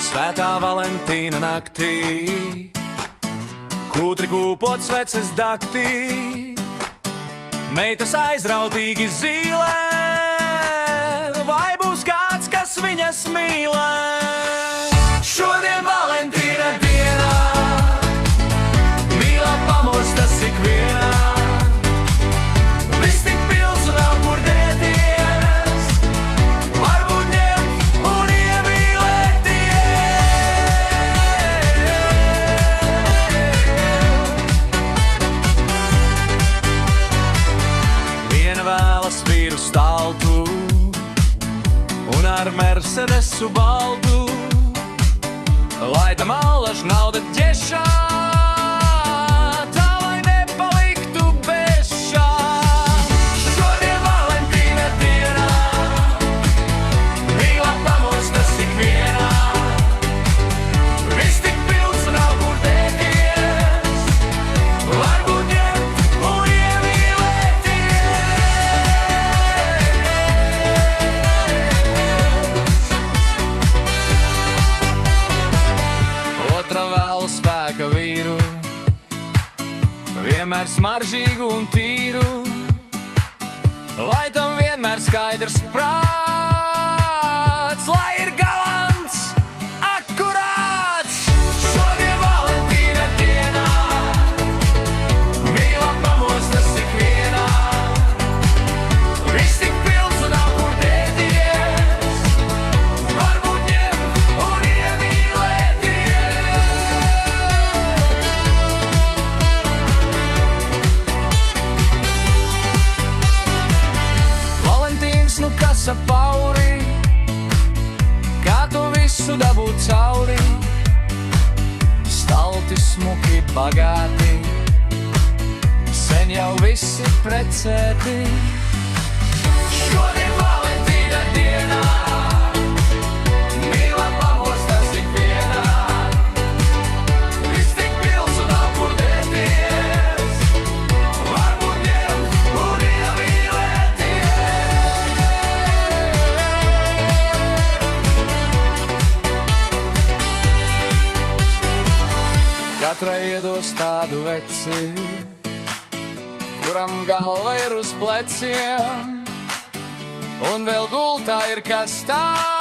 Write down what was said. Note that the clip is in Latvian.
Svētā Valentīna naktī, kūtri kūpot sveces daktī, meitas aizrautīgi zīlē, vai būs kāds, kas viņas mīlē? Šodien Valentīna dienā, mīlā pamostas ikvienā, viss tik pils un nav kur dēties, varbūt ņemt un iemīlēties. Viena vēlas vīru staltu un ar Mercedesu baltu, lai tam allaž nauda ķešā, tā lai nepaliktu bešā. Šodien Valentīna dienā, mīlā pamostas ikvienā, viss tik pilns un nav kur dēties, varbūt ņemt un Otra vēl spēka vīru, vienmēr smaržīgu un tīru, lai tam vienmēr skaidrs prāts, lai ir galants, akurāts. Šodien Valentīna dienā, mīlā pamostas ikvienā, viss tik pilns un nav kur dēties, varbūt ņemt un Valentīns, nu kas ap pauri, kā tu visu dabūt cauri, stalti, smuki, bagāti, sen jau visi precēti. Šodien Valentīna dienā, mīlā pamostas ikvienā, viss tik pils un nav kur dēties, varbūt ņemt un Katrai iedos tādu veci, kuram galva ir uz pleciem, un vēl gultā ir kas tāds.